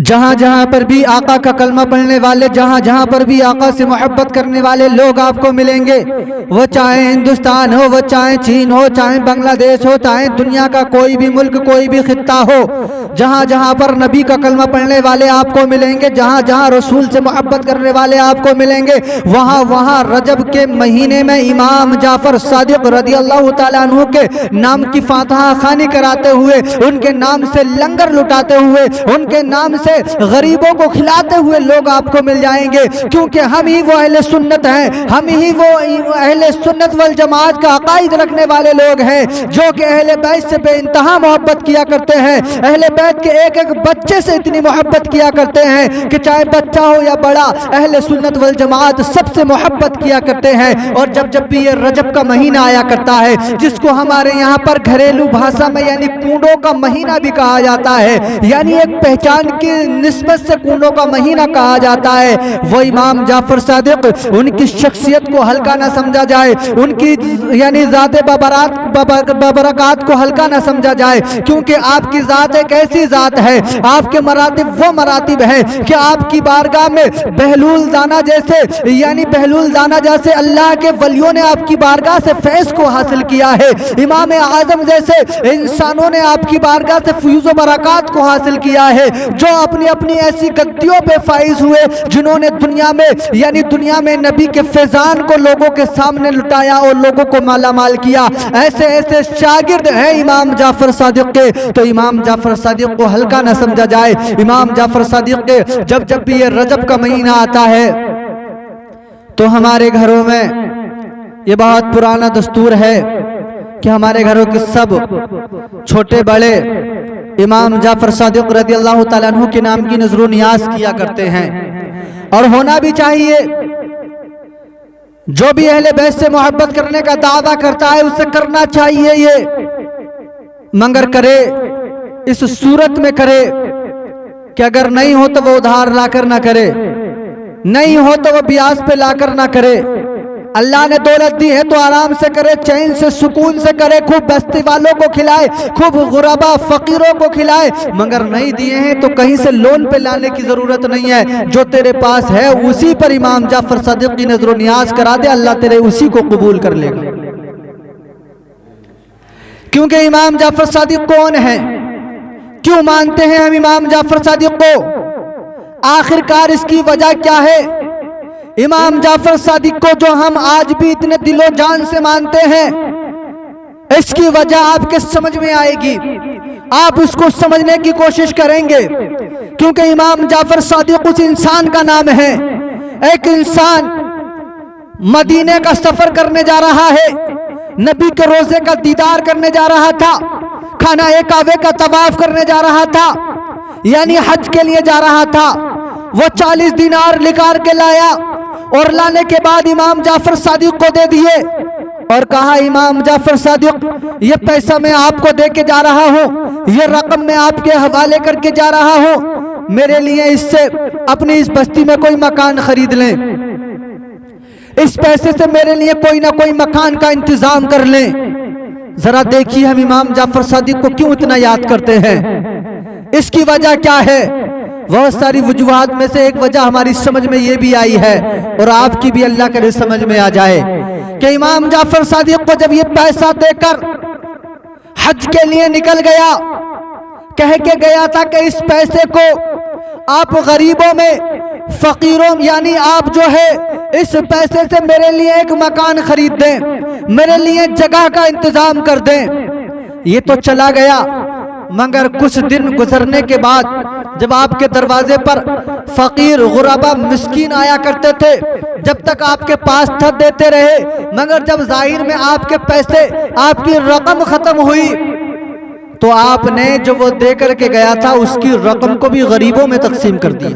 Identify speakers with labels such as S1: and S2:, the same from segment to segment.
S1: جہاں جہاں پر بھی آقا کا کلمہ پڑھنے والے، جہاں جہاں پر بھی آقا سے محبت کرنے والے لوگ آپ کو ملیں گے، وہ چاہے ہندوستان ہو، وہ چاہے چین ہو، چاہے بنگلہ دیش ہو، چاہے دنیا کا کوئی بھی ملک، کوئی بھی خطہ ہو، جہاں جہاں پر نبی کا کلمہ پڑھنے والے آپ کو ملیں گے، جہاں جہاں رسول سے محبت کرنے والے آپ کو ملیں گے، وہاں وہاں رجب کے مہینے میں امام جعفر صادق رضی اللہ تعالیٰ عنہ کے نام کی فاتحہ خوانی کراتے ہوئے، ان کے نام سے لنگر لٹاتے ہوئے، ان کے نام سے غریبوں کو کھلاتے ہوئے لوگ آپ کو مل جائیں گے، کیونکہ ہم ہی وہ اہل سنت ہیں، ہم ہی وہ اہل سنت والجماعت کا عقائد رکھنے والے لوگ ہیں جو کہ اہل بیت سے بے انتہا محبت کیا کرتے ہیں، اہل بیت کے ایک ایک بچے سے اتنی محبت کیا کرتے ہیں کہ چاہے بچہ ہو یا بڑا، اہل سنت والجماعت سب سے محبت کیا کرتے ہیں۔ اور جب بھی یہ رجب کا مہینہ آیا کرتا ہے، جس کو ہمارے یہاں پر گھریلو بھاشا میں یعنی کنڈوں کا مہینہ بھی کہا جاتا ہے، یعنی ایک پہچان کی نسبت سے کنڈوں کا مہینہ کہا جاتا ہے، وہ امام جعفر صادق، ان کی شخصیت کو ہلکا نہ سمجھا جائے، ان کی یعنی ذات ببرکات کو ہلکا نہ سمجھا جائے، کیونکہ آپ کی ذات ایک ایسی ذات ہے، آپ کے مراتب وہ مراتب ہیں کہ آپ کی بارگاہ میں بہلول دانہ جیسے یعنی بہلول دانہ جیسے اللہ کے ولیوں نے آپ کی بارگاہ سے فیض کو حاصل کیا ہے، امام اعظم جیسے انسانوں نے آپ کی بارگاہ سے فیوز و برکات کو حاصل کیا ہے، جو اپنی اپنی ایسی گدیوں پہ فائز ہوئے جنہوں نے دنیا میں نبی کے فیضان کو لوگوں کے سامنے لٹایا اور لوگوں کو مالا مال کیا، ایسے ایسے شاگرد ہیں امام جعفر صادق کے، تو امام جعفر صادق کو ہلکا نہ سمجھا جائے۔ امام جعفر صادق کے جب بھی یہ رجب کا مہینہ آتا ہے تو ہمارے گھروں میں یہ بہت پرانا دستور ہے کہ ہمارے گھروں کے سب چھوٹے بڑے امام جعفر صادق رضی اللہ تعالیٰ عنہ کے نام کی نذر و نیاز کیا کرتے ہیں، اور ہونا بھی چاہیے۔ جو بھی اہل بیت سے محبت کرنے کا دعویٰ کرتا ہے اسے کرنا چاہیے یہ، مگر کرے اس صورت میں کرے کہ اگر نہیں ہو تو وہ ادھار لا کر نہ کرے، نہیں ہو تو وہ بیاس پہ لا کر نہ کرے۔ اللہ نے دولت دی ہے تو آرام سے کرے، چین سے سکون سے کرے، خوب بستی والوں کو کھلائے، خوب غربا فقیروں کو کھلائے، مگر نہیں دیے ہیں تو کہیں سے لون پہ لانے کی ضرورت نہیں ہے، جو تیرے پاس ہے اسی پر امام جعفر صادق کی نظر و نیاز کرا دے، اللہ تیرے اسی کو قبول کر لے گا۔ کیونکہ امام جعفر صادق کون ہے؟ کیوں مانتے ہیں ہم امام جعفر صادق کو؟ آخر کار اس کی وجہ کیا ہے؟ امام جعفر صادق کو جو ہم آج بھی اتنے دل و جان سے مانتے ہیں، اس کی وجہ آپ کے سمجھ میں آئے گی، آپ اس کو سمجھنے کی کوشش کریں گے، کیونکہ امام جعفر صادق اس انسان کا نام ہے۔ ایک انسان مدینے کا سفر کرنے جا رہا ہے، نبی کے روضے کا دیدار کرنے جا رہا تھا، خانہ کعبہ کا طواف کرنے جا رہا تھا، یعنی حج کے لیے جا رہا تھا۔ وہ 40 دینار نکال کے لایا اور لانے کے بعد امام جعفر صادق کو دے دیے اور کہا، امام جعفر صادق یہ پیسہ میں آپ کو دے کے جا رہا ہوں، یہ رقم میں آپ کے حوالے کر کے جا رہا ہوں، میرے لیے اس سے اپنی اس بستی میں کوئی مکان خرید لیں، اس پیسے سے میرے لیے کوئی نہ کوئی مکان کا انتظام کر لیں۔ ذرا دیکھیے ہم امام جعفر صادق کو کیوں اتنا یاد کرتے ہیں، اس کی وجہ کیا ہے؟ بہت ساری وجوہات میں سے ایک وجہ ہماری سمجھ میں یہ بھی آئی ہے، اور آپ کی بھی اللہ کرے سمجھ میں آ جائے، کہ امام جعفر صادق کو جب یہ پیسہ دے کر حج کے لیے نکل گیا، کہہ کے گیا تھا کہ اس پیسے کو آپ غریبوں میں فقیروں یعنی آپ جو ہے اس پیسے سے میرے لیے ایک مکان خرید دیں، میرے لیے جگہ کا انتظام کر دیں۔ یہ تو چلا گیا، مگر کچھ دن گزرنے کے بعد جب آپ کے دروازے پر فقیر غربا مسکین آیا کرتے تھے، جب تک آپ کے پاس تھا دیتے رہے، مگر جب ظاہر میں آپ کے پیسے آپ کی رقم ختم ہوئی تو آپ نے جو وہ دے کر کے گیا تھا اس کی رقم کو بھی غریبوں میں تقسیم کر دیا۔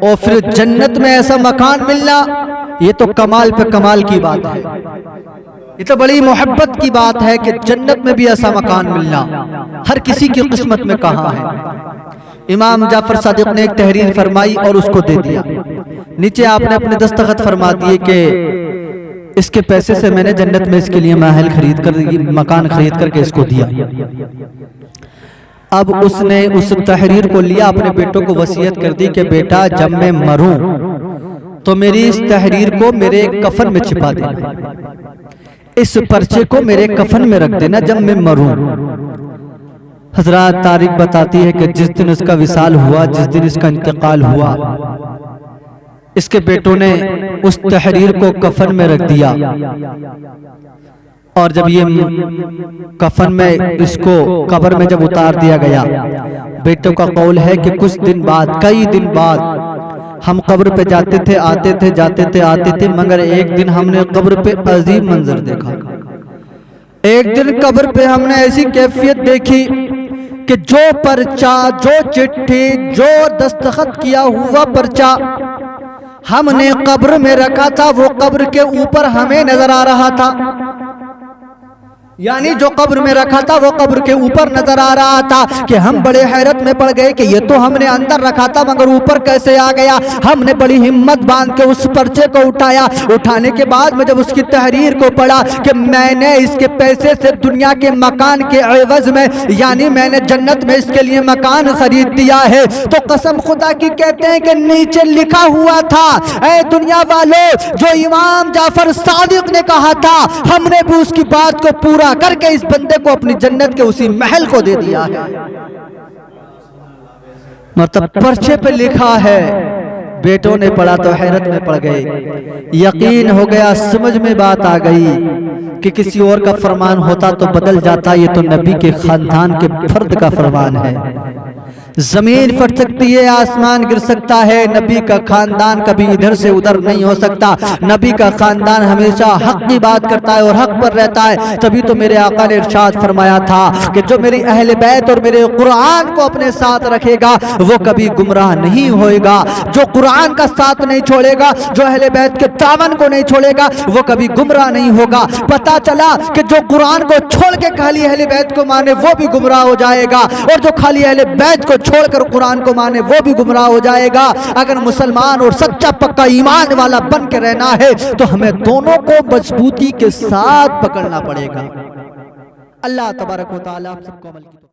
S1: اور پھر جنت میں ایسا مکان ملنا، یہ تو کمال پہ کمال کی بات ہے، یہ تو بڑی محبت کی بات ہے کہ جنت میں بھی ایسا مکان ملنا ہر کسی کی قسمت میں کہاں ہے۔ امام جعفر صادق نے ایک تحریر فرمائی اور اس کو دے دیا، نیچے آپ نے اپنے دستخط فرما دیے کہ اس کے پیسے سے میں نے جنت میں اس کے لیے محل خرید کر، مکان خرید کر کے اس کو دیا۔ اب اس نے اس تحریر کو لیا، اپنے بیٹوں کو وصیت کر دی کہ بیٹا جب میں مروں تو میری اس تحریر کو میرے کفن میں چھپا دینا، اس پرچے کو میرے کفن میں رکھ دینا جب میں مروں۔ حضرات تاریخ بتاتی ہے کہ جس دن اس کا وصال ہوا، جس دن اس کا انتقال ہوا، اس کے بیٹوں نے اس تحریر کو کفن میں رکھ دیا، اور جب یہ کفن میں اس کو قبر میں جب اتار دیا گیا، بیٹوں کا قول ہے کہ کچھ دن بعد، کئی دن بعد ہم قبر پہ جاتے تھے، آتے تھے، جاتے تھے، آتے تھے، مگر ایک دن ہم نے قبر پہ عظیم منظر دیکھا۔ ایک دن قبر پہ ہم نے ایسی کیفیت دیکھی کہ جو پرچہ، جو چٹھی، جو دستخط کیا ہوا پرچہ ہم نے قبر میں رکھا تھا، وہ قبر کے اوپر ہمیں نظر آ رہا تھا، یعنی جو قبر میں رکھا تھا وہ قبر کے اوپر نظر آ رہا تھا کہ ہم بڑے حیرت میں پڑ گئے کہ یہ تو ہم نے اندر رکھا تھا مگر اوپر کیسے آ گیا۔ ہم نے بڑی ہمت باندھ کے اس پرچے کو اٹھایا، اٹھانے کے بعد میں جب اس کی تحریر کو پڑھا کہ میں نے اس کے پیسے سے دنیا کے مکان کے عوض میں، یعنی میں نے جنت میں اس کے لیے مکان خرید دیا ہے، تو قسم خدا کی کہتے ہیں کہ نیچے لکھا ہوا تھا، اے دنیا والو، جو امام جعفر صادق نے کہا تھا ہم نے بھی اس کی بات کو پورا کر کے اس بندے کو اپنی جنت کے اسی محل کو دے دیا ہے۔ مطلب پرچے پہ لکھا ہے، بیٹوں نے پڑھا تو حیرت میں پڑ گئے، یقین ہو گیا، سمجھ میں بات آ گئی کہ کسی اور کا فرمان ہوتا تو بدل جاتا، یہ تو نبی کے خاندان کے فرد کا فرمان ہے۔ زمین پھٹ سکتی ہے، آسمان گر سکتا ہے، نبی کا خاندان کبھی ادھر سے ادھر نہیں ہو سکتا، نبی کا خاندان ہمیشہ حق کی بات کرتا ہے اور حق پر رہتا ہے۔ تبھی تو میرے آقا نے ارشاد فرمایا تھا کہ جو میری اہل بیت اور میرے قرآن کو اپنے ساتھ رکھے گا وہ کبھی گمراہ نہیں ہوئے گا، جو قرآن کا ساتھ نہیں چھوڑے گا، جو اہل بیت کے دامن کو نہیں چھوڑے گا وہ کبھی گمراہ نہیں ہوگا۔ پتا چلا کہ جو قرآن کو چھوڑ کے خالی اہل بیت کو مانے وہ بھی گمراہ ہو جائے گا، اور جو خالی اہل بیت کو چھوڑ کر قرآن کو مانے وہ بھی گمراہ ہو جائے گا۔ اگر مسلمان اور سچا پکا ایمان والا بن کے رہنا ہے تو ہمیں دونوں کو مضبوطی کے ساتھ پکڑنا پڑے گا۔ اللہ تبارک و تعالی آپ سب کو عمل کی